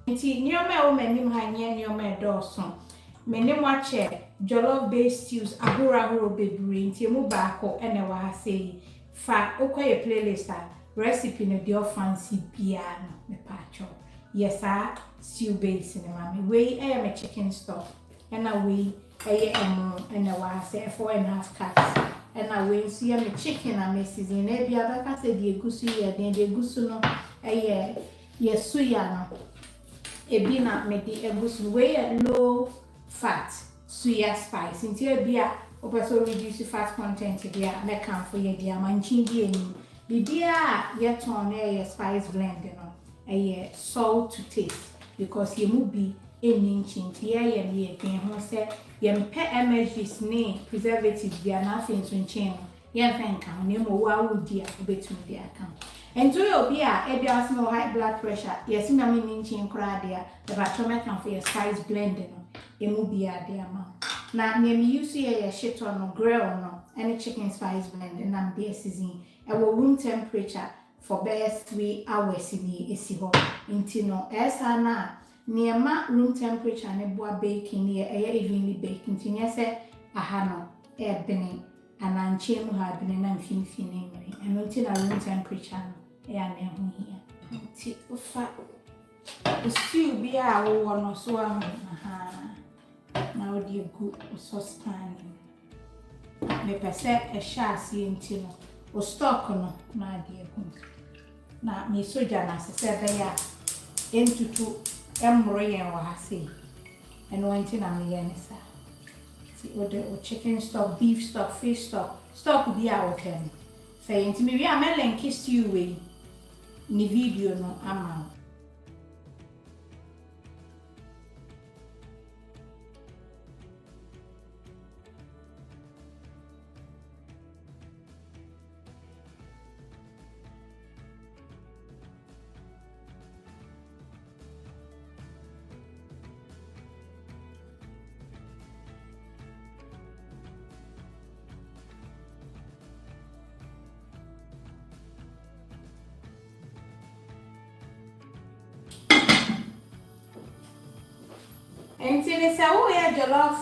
Nti nyoma o manim ha nye nyoma dawson. Menim wache jollof based stews ahoro bebre nti emu baako ene wa ha sei. Fa okoye playlist a recipe no de fancy bia no me pacho. Yes stew base ne mama. We me chicken stock. And we emo ene wa ha sei 4.5 cups. And we so me chicken and me season e bia baka say de egusu ye de egusu no ye suya no. Ebi na me de egusu we low fat suya spice nti ebia opeso reduce fat content dia na kan for ye dia manchin di eni bibia ye ton na spice blend no salt to taste because ye mu bi eni nchinti ye ne ye ho se ye mpe MSGs ne preservatives dia na afin so nchin no ye fen kan ne mo wa wudi a obetum dia kan ento yo bi a e bia asmo high blood pressure yes na me nchin kra dia the batome kan for ye spice blend no emu bi ade ama na me use ye shit on no grill no any chicken spice blend and am there season e wo room temperature for best 3 hours ni esi ho nti no esa na niema room temperature ne boa baking ye evenly bake nti nye se aha no e bene ananche mu ha bene na mfimfini mmiri eno nti na room temperature no e ana ho hia nti ufa stew bi a wo no so aha now the good saucepan. Me pese a shasi intino o stock no na de good. Na me soja na se be ya entutu emro yen wa hase. Eno anti na me yen sa. Si o chicken stock, beef stock, fish stock, stock bi a o kem. Say enti me wi a me link stew we ni video no ama. Enti ne se wo ye jollof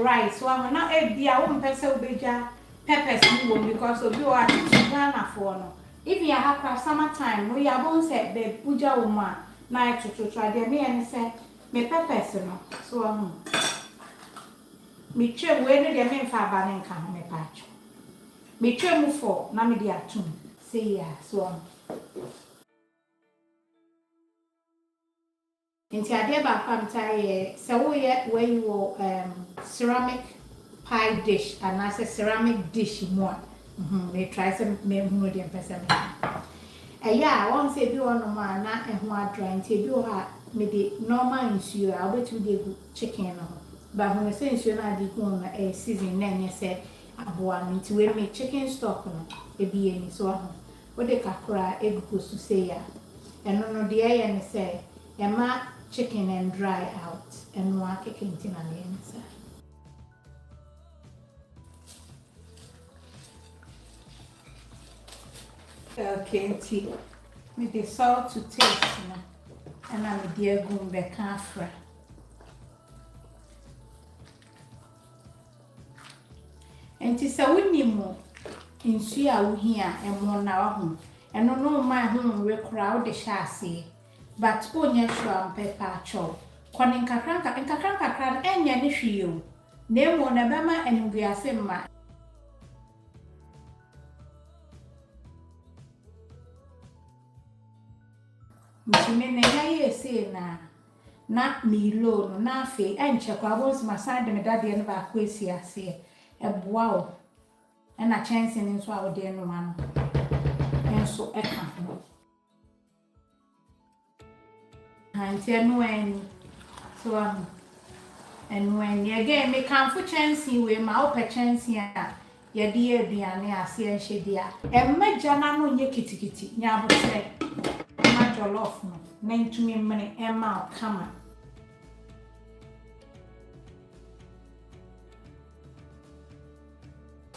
rice wa na e bia wo mpese obeja peppers ni wo because obi o ati Ghana for no if you have summer time we are bon se be buja wo ma na tututu ade me en se me peppers no so me twa we no de me mfa ba ne nka me pacho me twa mu for na me de atum say ya so Inti ade ba famtaye se wo ye where you ceramic pie dish and as a ceramic dish more. They try some me hu de pesa me. Yeah, won say bi ono ma na ehu adra nti bi o ha me de normal nsuo a obetu de chicken no. Ba hu se nsuo na de gu na season na nye se aboa nti we me chicken stock no e bi eni so ho. Wo de kakra egugu so say ya. Eno no de ye ne say ema chicken and dry out and one kicking tin on the inside. Okay, tea. With the salt to taste, and I'm a dear gumbe kafra. And tis a windy mo in Sia here and one hour home, and no my home will crowd the chassis. But onya shwa pepper chop kwani nkakranka enya ne hwiyo na emu na bema enguase ma mchimene ya yese na milo no na afi enche kwa bonsi masande me dade ne ba kwesi ase eboa o na chance ni nso a ode no ma no enso eka ho Auntie and so and when you again me come for chance we ma ope chance ya ye de aduane ase enhye dia e majana no nye kitikiti nya abose ma jollof no na ntumi mmene e ma kama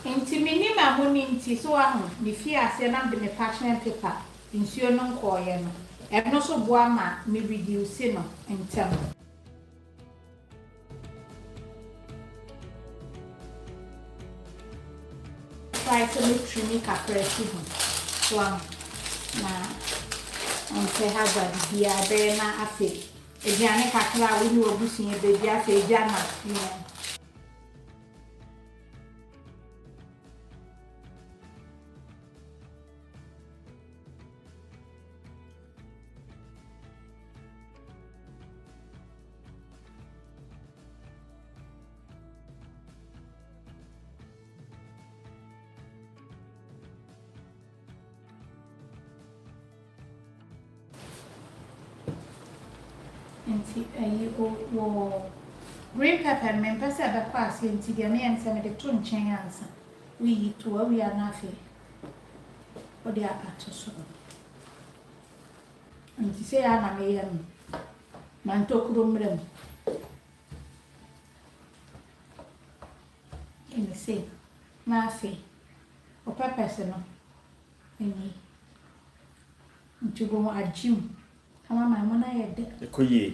enti minima ho ni nti so ahu ni fi ase na de me parchment paper nsuo no nkoye no And also boama me reduce no ntem. Try to make sure me kakra si ho. So na on say hazard bia be na afi. Ediane kakra wo ni obusun e be bia afi ediana. Nti wo green pepper me pese be kwa ase nti de me ense me de to nchen ansa we to we are na afi o de apato so nti se ya na me yam man to kuro mrem ene se na afi o pepper se no eni nti go ajim kama mama na yede ekoye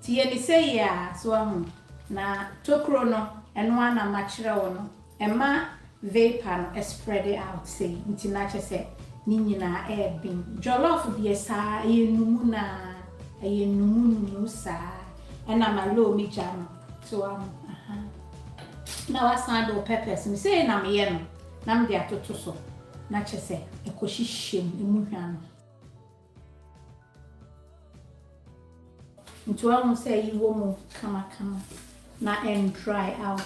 tie ni say ya so ahu na tokro no eno ana machire wo no ema vapor no spread it out say nti na che say ni nyina e bin jollof de sa yenumu na yenumu sa ena malo mi jam so ahu na wasan do peppers mi say na me ye no na me de atoto so na che say ekohihiem emu hwa no Into I say you won't come na and dry out.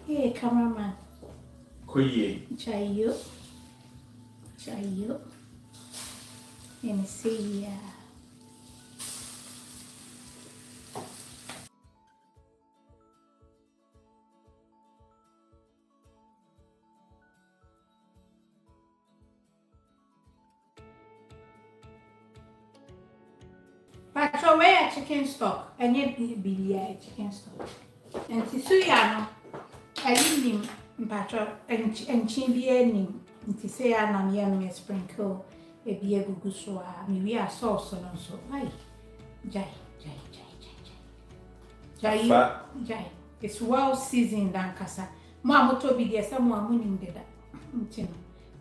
Hey cameraman. koye Chayo. And see ya. But where chicken stock and yet be chicken stock. And Tisuya no, I leave him, Patro, and Chimby nim. And Tisaya nam yam sprinkle a beer gugusua, maybe a sauce and so. Aye, Jai. It's well seasoned and cassa. Mamma told me there's someone winning the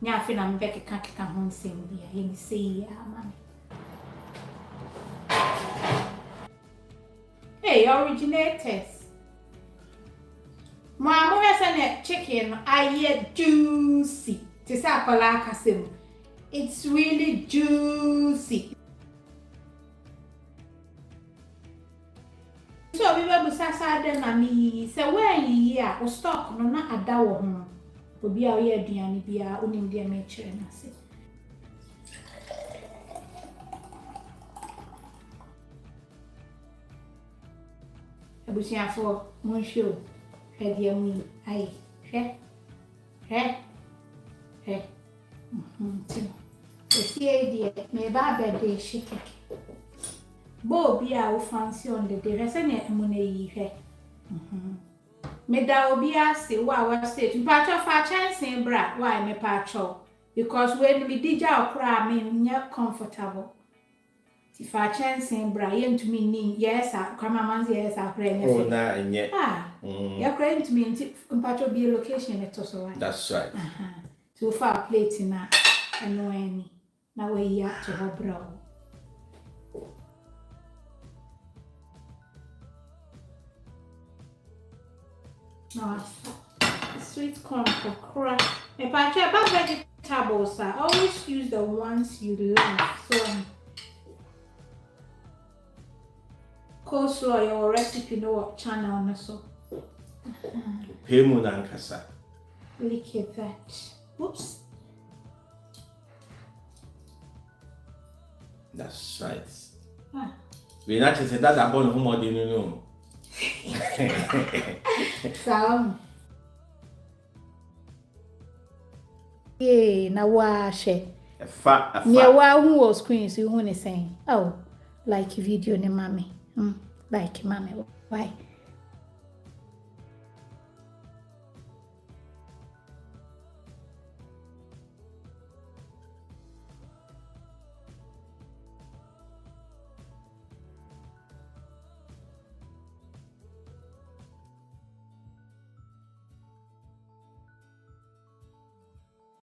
Nyafin and Becky can't come home sing beer. He say, mammy. Hey, originators. Mama has a chicken. I hear juicy. It's really juicy. So we were beside me. So where ye are, or stock no not a dower home. Will be our year, Diani, be our own Indian nature and I say. Abusiafo monsho hwede amu ai hwe esi die me ba bede shike bo bi a wo fancy on the day rese ne amu na yi hwe me da obi ase wa state mpacho fa chance bra why me pacho because when me dija okra me nya comfortable if I chance and Brian to me, yes, I come amongst yes, I pray. oh na enye you're praying to me to be a location at also. That's right. So far plate in that and no any now we have to her bro. No, sweet corn for crack. If I try about vegetables, I always use the ones you love. So coleslaw your recipe no channel na so. Pemu na nkasa. Look at that. Oops. That's right. We not say that I born home de no. Sawa. Na wa she. Fa. Me wa hu o screen so hu ne sen. Oh, like video ne mame. Like mame. Why?